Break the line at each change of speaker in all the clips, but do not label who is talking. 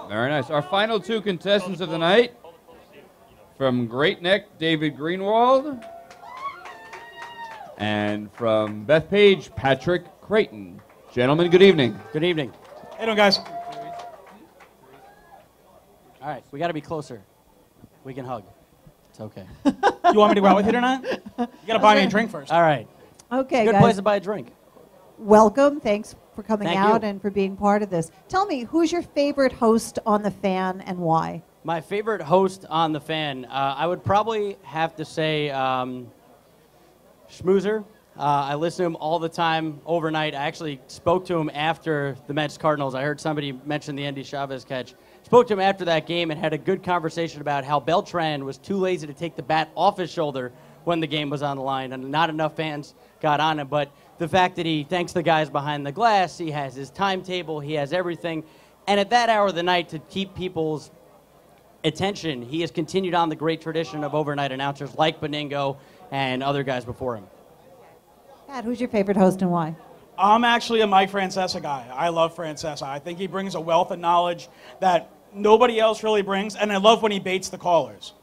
Very nice. Our final two contestants of the night, from Great Neck, David Greenwald, and from Bethpage, Patrick Creighton. Gentlemen, good evening.
Good evening.
How you doing, guys?
All right, we got to be closer. We can hug. It's okay.
You want me to go out with you tonight? You got to buy me a drink first.
All right.
Okay,
Good
guys.
place to buy a drink.
Welcome. Thanks for coming
Thank
out
you.
and for being part of this. Tell me, who's your favorite host on The Fan and why?
My favorite host on The Fan, I would probably have to say Schmoozer. I listen to him all the time overnight. I actually spoke to him after the Mets-Cardinals. I heard somebody mention the Andy Chavez catch. Spoke to him after that game and had a good conversation about how Beltran was too lazy to take the bat off his shoulder when the game was on the line, and not enough fans got on him. But the fact that he thanks the guys behind the glass, he has his timetable, he has everything. And at that hour of the night, to keep people's attention, he has continued on the great tradition of overnight announcers like Beningo and other guys before him.
Pat, who's your favorite host and why?
I'm actually a Mike Francesa guy. I love Francesa. I think he brings a wealth of knowledge that nobody else really brings, and I love when he baits the callers.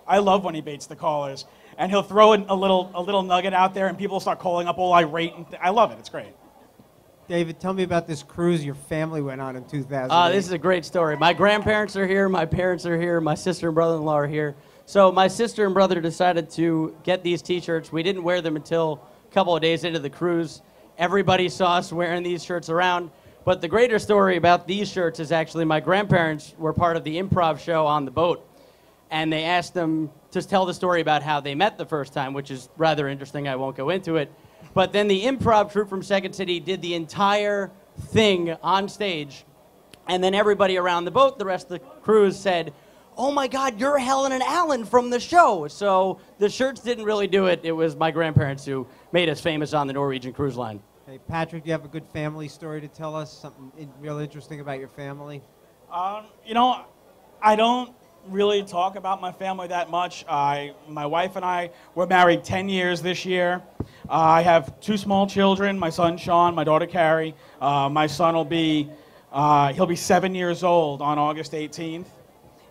I love when he baits the callers. And he'll throw in a little nugget out there, and people start calling up all irate. I love it. It's great.
David, tell me about this cruise your family went on in 2008.
This is a great story. My grandparents are here, my parents are here, my sister and brother-in-law are here. So my sister and brother decided to get these T-shirts. We didn't wear them until a couple of days into the cruise. Everybody saw us wearing these shirts around. But the greater story about these shirts is actually my grandparents were part of the improv show on the boat. And they asked them to tell the story about how they met the first time, which is rather interesting. I won't go into it. But then the improv troupe from Second City did the entire thing on stage. And then everybody around the boat, the rest of the cruise, said, "Oh my God, you're Helen and Alan from the show." So the shirts didn't really do it. It was my grandparents who made us famous on the Norwegian Cruise Line.
Hey, Patrick, do you have a good family story to tell us? Something real interesting about your family?
You know, I don't really talk about my family that much. My wife and I were married 10 years this year. I have two small children, my son Sean, my daughter Carrie. My son will be, he'll be 7 years old on August 18th.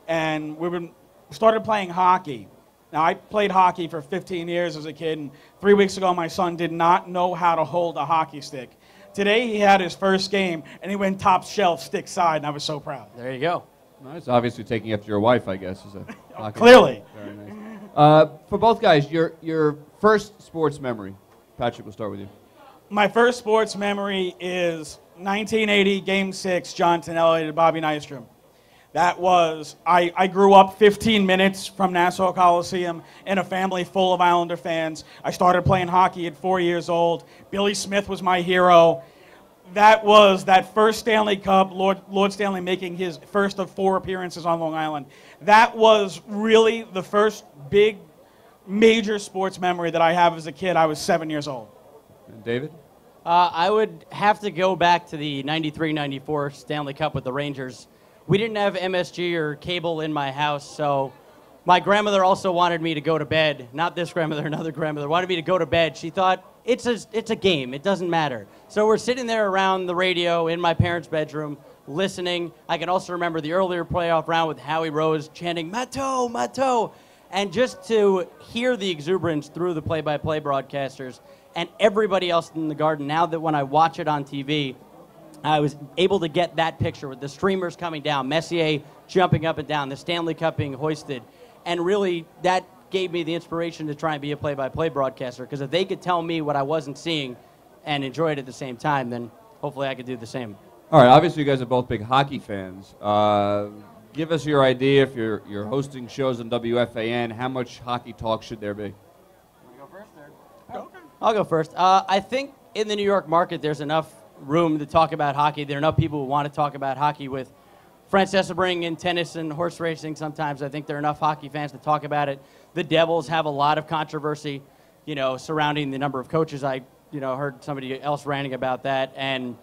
And we started playing hockey. Now, I played hockey for 15 years as a kid, and 3 weeks ago my son did not know how to hold a hockey stick. Today he had his first game, and he went top shelf, stick side, and I was so proud.
There you go.
Nice. Obviously taking after your wife, I guess. Is a hockey
Clearly.
player. Very nice. For both guys, your first sports memory. Patrick, we'll start with you.
My first sports memory is 1980, Game 6, John Tonelli to Bobby Nystrom. That was, I grew up 15 minutes from Nassau Coliseum in a family full of Islander fans. I started playing hockey at 4 years old. Billy Smith was my hero. That was that first Stanley Cup, Lord Stanley making his first of 4 appearances on Long Island. That was really the first big, major sports memory that I have as a kid. I was 7 years old.
And David?
I would have to go back to the 93-94 Stanley Cup with the Rangers. We didn't have MSG or cable in my house, so my grandmother also wanted me to go to bed. Not this grandmother, another grandmother wanted me to go to bed. She thought, it's a game, it doesn't matter. So we're sitting there around the radio in my parents' bedroom, listening. I can also remember the earlier playoff round with Howie Rose chanting, "Matteau, Matteau." And just to hear the exuberance through the play-by-play broadcasters and everybody else in the Garden, now that when I watch it on TV, I was able to get that picture with the streamers coming down, Messier jumping up and down, the Stanley Cup being hoisted. And really, that gave me the inspiration to try and be a play-by-play broadcaster, because if they could tell me what I wasn't seeing and enjoy it at the same time, then hopefully I could do the same.
All right, obviously you guys are both big hockey fans. Give us your idea, if you're hosting shows on WFAN, how much hockey talk should there be?
Want to go first? Or? I'll go first. I think in the New York market there's enough room to talk about hockey. There are enough people who want to talk about hockey with Francesa bringing in tennis and horse racing sometimes. I think there are enough hockey fans to talk about it. The Devils have a lot of controversy, surrounding the number of coaches. I, heard somebody else ranting about that. And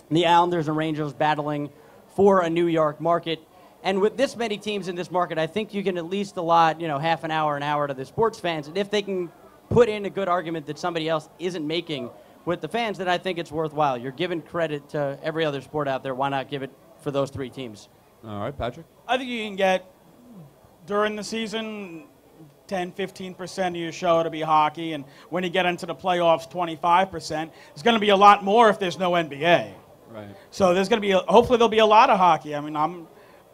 the Islanders and Rangers battling for a New York market. And with this many teams in this market, I think you can at least allot, half an hour to the sports fans. And if they can put in a good argument that somebody else isn't making with the fans, then I think it's worthwhile. You're giving credit to every other sport out there. Why not give it for those three teams.
All right, Patrick?
I think you can get, during the season, 10, 15% of your show to be hockey, and when you get into the playoffs, 25%. It's going to be a lot more if there's no NBA.
Right.
So there's going to be, hopefully there'll be a lot of hockey. I mean, I'm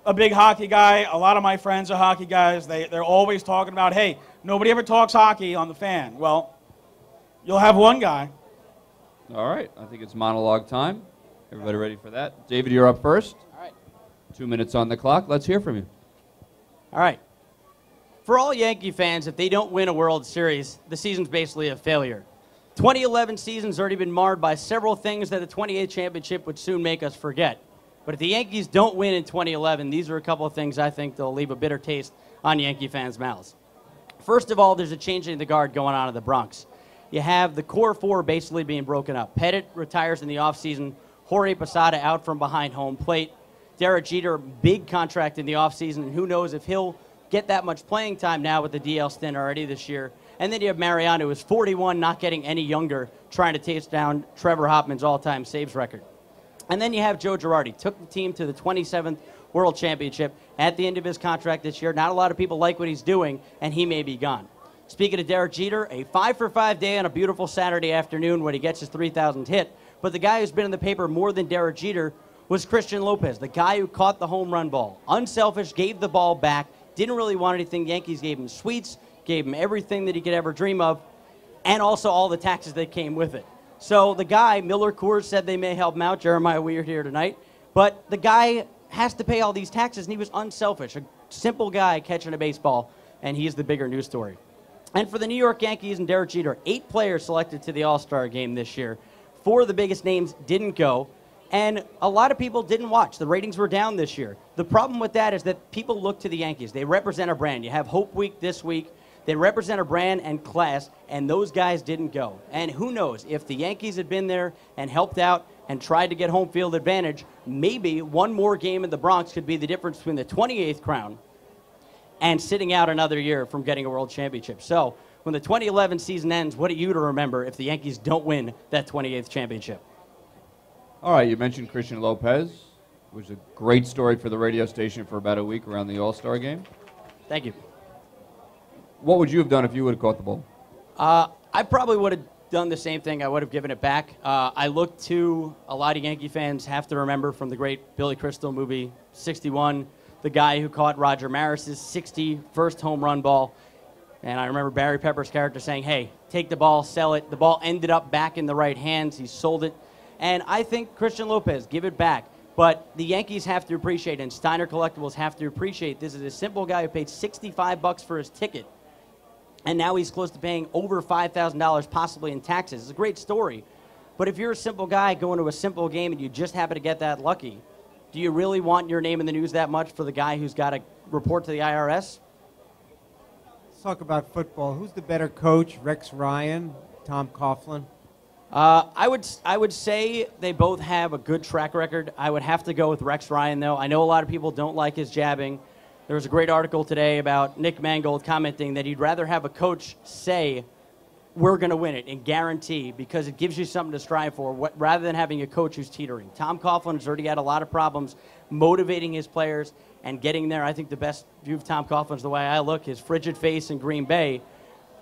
a big hockey guy. A lot of my friends are hockey guys. They're always talking about, hey, nobody ever talks hockey on the Fan. Well, you'll have one guy.
All right, I think it's monologue time. Everybody ready for that? David, you're up first.
All right.
2 minutes on the clock. Let's hear from you.
All right. For all Yankee fans, if they don't win a World Series, the season's basically a failure. 2011 season's already been marred by several things that the 28th championship would soon make us forget. But if the Yankees don't win in 2011, these are a couple of things I think that'll leave a bitter taste on Yankee fans' mouths. First of all, there's a changing of the guard going on in the Bronx. You have the core four basically being broken up. Pettit retires in the offseason. Jorge Posada out from behind home plate. Derek Jeter, big contract in the offseason, and who knows if he'll get that much playing time now with the DL stint already this year. And then you have Mariano, who's 41, not getting any younger, trying to chase down Trevor Hoffman's all-time saves record. And then you have Joe Girardi, took the team to the 27th World Championship at the end of his contract this year. Not a lot of people like what he's doing, and he may be gone. Speaking of Derek Jeter, a 5-for-5 day on a beautiful Saturday afternoon when he gets his 3,000th hit. But the guy who's been in the paper more than Derek Jeter was Christian Lopez, the guy who caught the home run ball. Unselfish, gave the ball back, didn't really want anything. Yankees gave him sweets, gave him everything that he could ever dream of, and also all the taxes that came with it. So the guy, Miller Coors, said they may help him out. Jeremiah Weird here tonight. But the guy has to pay all these taxes, and he was unselfish. A simple guy catching a baseball, and he's the bigger news story. And for the New York Yankees and Derek Jeter, 8 players selected to the All-Star game this year. 4 of the biggest names didn't go. And a lot of people didn't watch. The ratings were down this year. The problem with that is that people look to the Yankees. They represent a brand. You have Hope Week this week. They represent a brand and class, and those guys didn't go. And who knows, if the Yankees had been there and helped out and tried to get home field advantage, maybe one more game in the Bronx could be the difference between the 28th crown and sitting out another year from getting a world championship. So when the 2011 season ends, what are you to remember if the Yankees don't win that 28th championship?
All right, you mentioned Christian Lopez. It was a great story for the radio station for about a week around the All-Star game.
Thank you.
What would you have done if you would have caught the ball?
I probably would have done the same thing. I would have given it back. I look to a lot of Yankee fans have to remember from the great Billy Crystal movie, 61, the guy who caught Roger Maris's 61st home run ball. And I remember Barry Pepper's character saying, hey, take the ball, sell it. The ball ended up back in the right hands. He sold it. And I think Christian Lopez, give it back. But the Yankees have to appreciate, and Steiner Collectibles have to appreciate, this is a simple guy who paid $65 for his ticket. And now he's close to paying over $5,000 possibly in taxes. It's a great story. But if you're a simple guy going to a simple game and you just happen to get that lucky, do you really want your name in the news that much for the guy who's got to report to the IRS?
Let's talk about football. Who's the better coach, Rex Ryan, Tom Coughlin?
I would say they both have a good track record. I would have to go with Rex Ryan, though. I know a lot of people don't like his jabbing. There was a great article today about Nick Mangold commenting that he'd rather have a coach say, we're going to win it and guarantee, because it gives you something to strive for, rather than having a coach who's teetering. Tom Coughlin has already had a lot of problems motivating his players and getting there. I think the best view of Tom Coughlin is the way I look, his frigid face in Green Bay.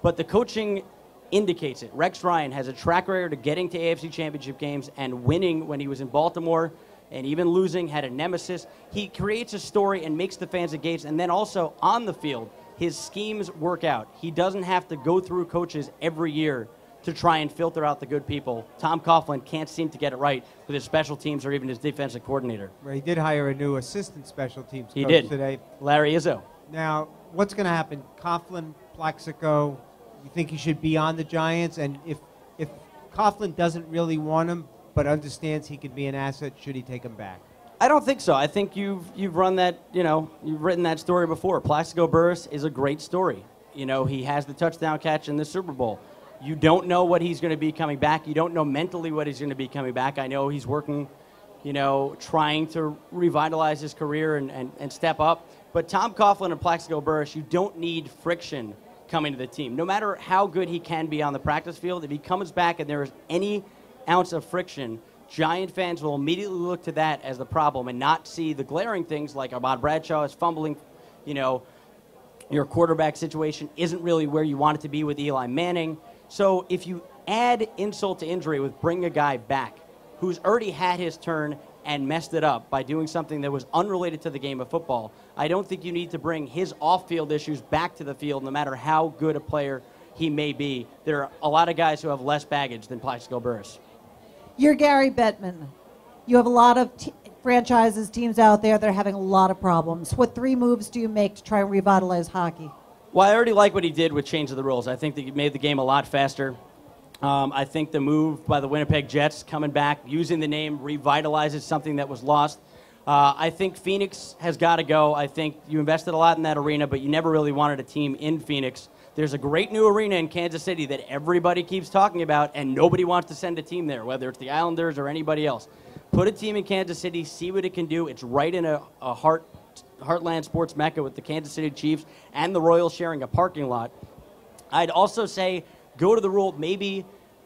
But the coaching indicates it. Rex Ryan has a track record of getting to AFC Championship games and winning when he was in Baltimore, and even losing, had a nemesis. He creates a story and makes the fans engaged, and then also on the field, his schemes work out. He doesn't have to go through coaches every year to try and filter out the good people. Tom Coughlin can't seem to get it right with his special teams or even his defensive coordinator.
Well, he did hire a new assistant special teams
He
coach
did.
today.
Larry Izzo.
Now, what's going to happen? Coughlin, Plaxico, you think he should be on the Giants? And if Coughlin doesn't really want him but understands he could be an asset, should he take him back?
I don't think so. I think you've run that, you've written that story before. Plaxico Burress is a great story. He has the touchdown catch in the Super Bowl. You don't know what he's going to be coming back. You don't know mentally what he's going to be coming back. I know he's working, trying to revitalize his career and step up. But Tom Coughlin and Plaxico Burress, you don't need friction coming to the team. No matter how good he can be on the practice field, if he comes back and there is any ounce of friction, Giant fans will immediately look to that as the problem and not see the glaring things like Ahmad Bradshaw is fumbling, your quarterback situation isn't really where you want it to be with Eli Manning. So if you add insult to injury with bringing a guy back who's already had his turn and messed it up by doing something that was unrelated to the game of football, I don't think you need to bring his off-field issues back to the field no matter how good a player he may be. There are a lot of guys who have less baggage than Plaxico Burress.
You're Gary Bettman. You have a lot of franchises, teams out there that are having a lot of problems. What 3 moves do you make to try and revitalize hockey?
Well, I already like what he did with change of the rules. I think that he made the game a lot faster. I think the move by the Winnipeg Jets coming back, using the name, revitalizes something that was lost. I think Phoenix has got to go. I think you invested a lot in that arena, but you never really wanted a team in Phoenix. There's a great new arena in Kansas City that everybody keeps talking about, and nobody wants to send a team there, whether it's the Islanders or anybody else. Put a team in Kansas City, see what it can do. It's right in a heartland sports mecca with the Kansas City Chiefs and the Royals sharing a parking lot. I'd also say go to the rule, maybe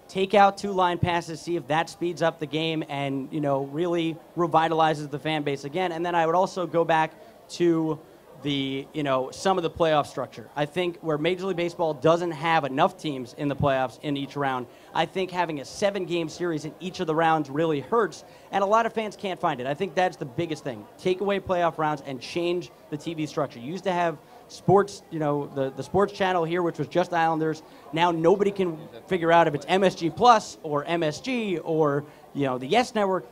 take out 2 line passes, see if that speeds up the game and, really revitalizes the fan base again. And then I would also go back to the, some of the playoff structure. I think where Major League Baseball doesn't have enough teams in the playoffs in each round, I think having a 7-game series in each of the rounds really hurts, and a lot of fans can't find it. I think that's the biggest thing. Take away playoff rounds and change the TV structure. You used to have sports, the sports channel here, which was just Islanders. Now nobody can figure out if it's MSG Plus or MSG or, the Yes Network.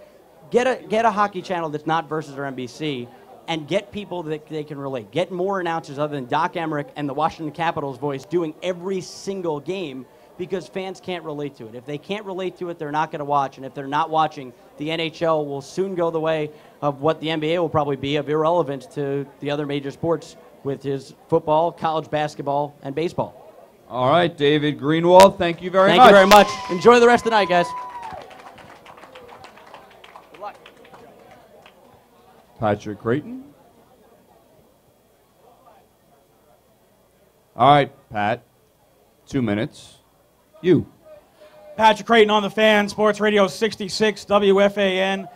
Get a hockey channel that's not Versus or NBC, and get people that they can relate. Get more announcers other than Doc Emmerich and the Washington Capitals voice doing every single game, because fans can't relate to it. If they can't relate to it, they're not going to watch. And if they're not watching, the NHL will soon go the way of what the NBA will probably be, of irrelevance to the other major sports with his football, college basketball, and baseball.
All right, David Greenwald, thank you very much.
Thank you very much. Enjoy the rest of the night, guys. Good luck.
Patrick Creighton. All right, Pat, 2 minutes. You.
Patrick Creighton on the Fan, Sports Radio 66, WFAN.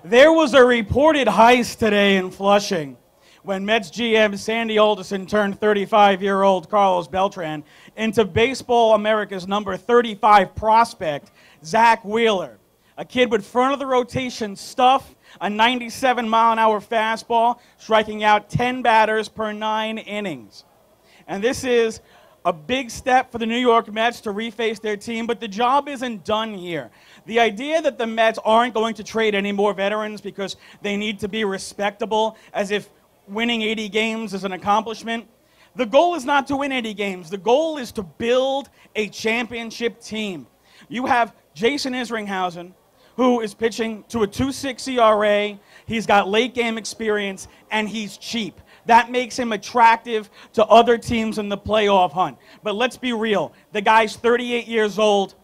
There was a reported heist today in Flushing when Mets GM Sandy Alderson turned 35-year-old Carlos Beltran into Baseball America's number 35 prospect, Zach Wheeler. A kid with front-of-the-rotation stuff, a 97-mile-an-hour fastball, striking out 10 batters per 9 innings. And this is a big step for the New York Mets to reface their team, but the job isn't done here. The idea that the Mets aren't going to trade any more veterans because they need to be respectable, as if winning 80 games is an accomplishment. The goal is not to win 80 games. The goal is to build a championship team. You have Jason Isringhausen, who is pitching to a 2.6 ERA. He's got late game experience, and he's cheap. That makes him attractive to other teams in the playoff hunt. But let's be real. The guy's 38 years old.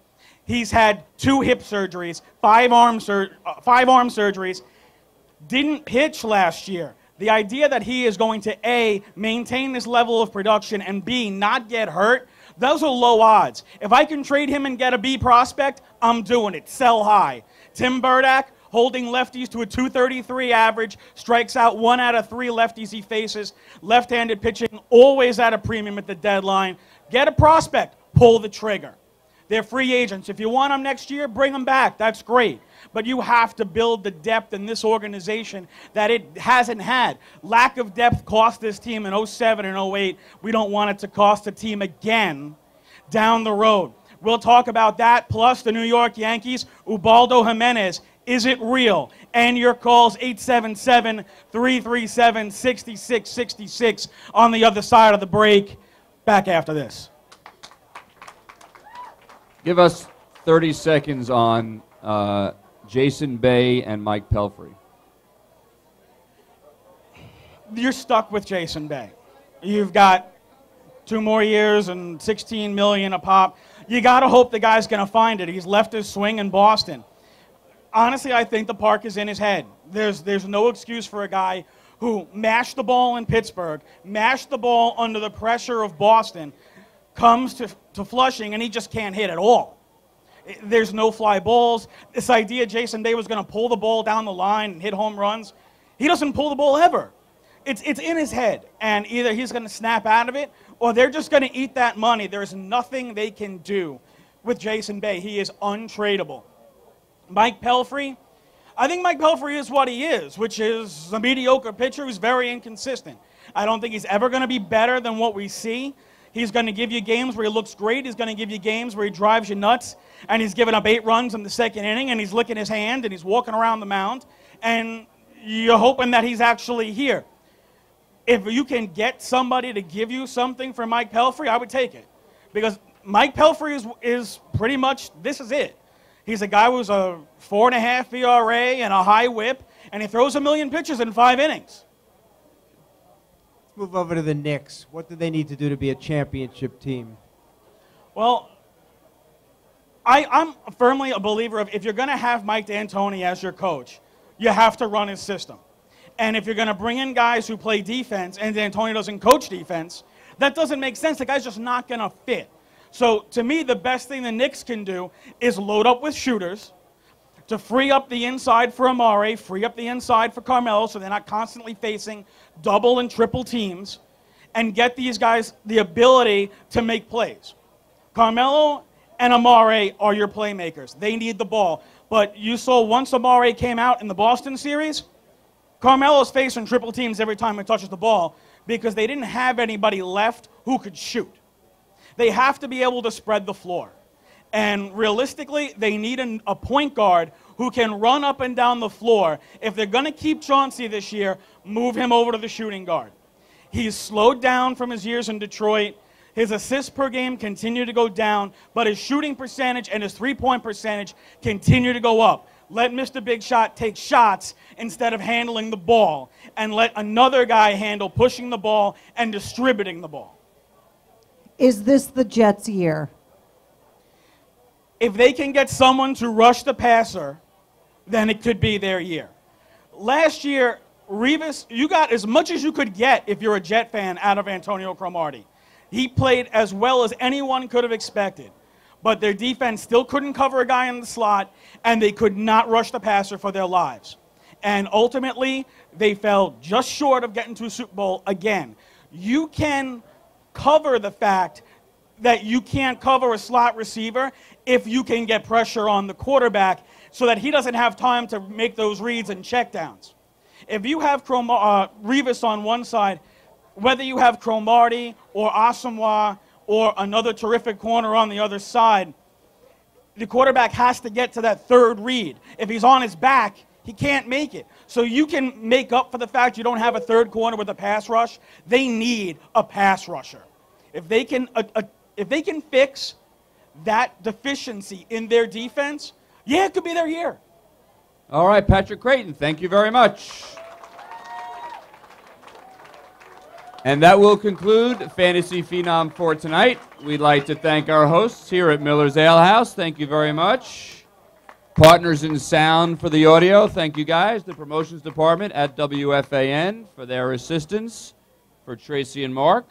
He's had 2 hip surgeries, 5 arm surgeries. Didn't pitch last year. The idea that he is going to, A, maintain this level of production, and B, not get hurt, those are low odds. If I can trade him and get a B prospect, I'm doing it. Sell high. Tim Burdack, holding lefties to a 233 average, strikes out 1 out of 3 lefties he faces. Left-handed pitching, always at a premium at the deadline. Get a prospect, pull the trigger. They're free agents. If you want them next year, bring them back. That's great. But you have to build the depth in this organization that it hasn't had. Lack of depth cost this team in 07 and 08. We don't want it to cost the team again down the road. We'll talk about that, plus the New York Yankees, Ubaldo Jimenez. Is it real? And your calls, 877-337-6666 on the other side of the break. Back after this.
Give us 30 seconds on Jason Bay and Mike Pelfrey.
You're stuck with Jason Bay. You've got 2 more years and $16 million a pop. You got to hope the guy's going to find it. He's left his swing in Boston. Honestly, I think the park is in his head. There's no excuse for a guy who mashed the ball in Pittsburgh, mashed the ball under the pressure of Boston, comes to Flushing, and he just can't hit at all. There's no fly balls. This idea Jason Day was going to pull the ball down the line and hit home runs, he doesn't pull the ball ever. It's in his head, and either he's going to snap out of it or they're just going to eat that money. There's nothing they can do with Jason Bay. He is untradeable. Mike Pelfrey, I think Mike Pelfrey is what he is, which is a mediocre pitcher who's very inconsistent. I don't think he's ever going to be better than what we see. He's going to give you games where he looks great. He's going to give you games where he drives you nuts, and he's giving up 8 runs in the second inning, and he's licking his hand, and he's walking around the mound, and you're hoping that he's actually here. If you can get somebody to give you something for Mike Pelfrey, I would take it. Because Mike Pelfrey is pretty much, this is it. He's a guy who's a 4.5 ERA and a high whip, and he throws 1 million pitches in 5 innings.
Let's move over to the Knicks. What do they need to do to be a championship team?
Well, I'm firmly a believer of if you're going to have Mike D'Antoni as your coach, you have to run his system. And if you're going to bring in guys who play defense and D'Antoni doesn't coach defense, that doesn't make sense. The guy's just not going to fit. So to me, the best thing the Knicks can do is load up with shooters to free up the inside for Amare, free up the inside for Carmelo so they're not constantly facing double and triple teams, and get these guys the ability to make plays. Carmelo and Amare are your playmakers. They need the ball. But you saw once Amare came out in the Boston series, Carmelo's facing triple teams every time he touches the ball because they didn't have anybody left who could shoot. They have to be able to spread the floor. And realistically, they need a point guard who can run up and down the floor. If they're going to keep Chauncey this year, move him over to the shooting guard. He's slowed down from his years in Detroit. His assists per game continue to go down, but his shooting percentage and his three-point percentage continue to go up. Let Mr. Big Shot take shots instead of handling the ball, and let another guy handle pushing the ball and distributing the ball.
Is this the Jets' year?
If they can get someone to rush the passer, then it could be their year. Last year, Revis, you got as much as you could get if you're a Jet fan out of Antonio Cromartie. He played as well as anyone could have expected. But their defense still couldn't cover a guy in the slot, and they could not rush the passer for their lives. And ultimately, they fell just short of getting to a Super Bowl again. You can cover the fact that you can't cover a slot receiver if you can get pressure on the quarterback so that he doesn't have time to make those reads and checkdowns. If you have Revis on one side, whether you have Cromartie or Asamoah or another terrific corner on the other side, the quarterback has to get to that third read. If he's on his back, he can't make it. So you can make up for the fact you don't have a third corner with a pass rush. They need a pass rusher. If they can fix that deficiency in their defense, yeah, it could be their year.
All right, Patrick Creighton, thank you very much. And that will conclude Fantasy Phenom for tonight. We'd like to thank our hosts here at Miller's Ale House. Thank you very much. Partners in sound for the audio. Thank you, guys. The promotions department at WFAN for their assistance. For Tracy and Mark,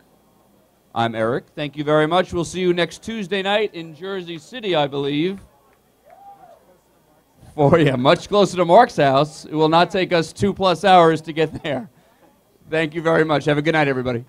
I'm Eric. Thank you very much. We'll see you next Tuesday night in Jersey City, I believe. Much closer to Mark's house. It will not take us 2+ hours to get there. Thank you very much. Have a good night, everybody.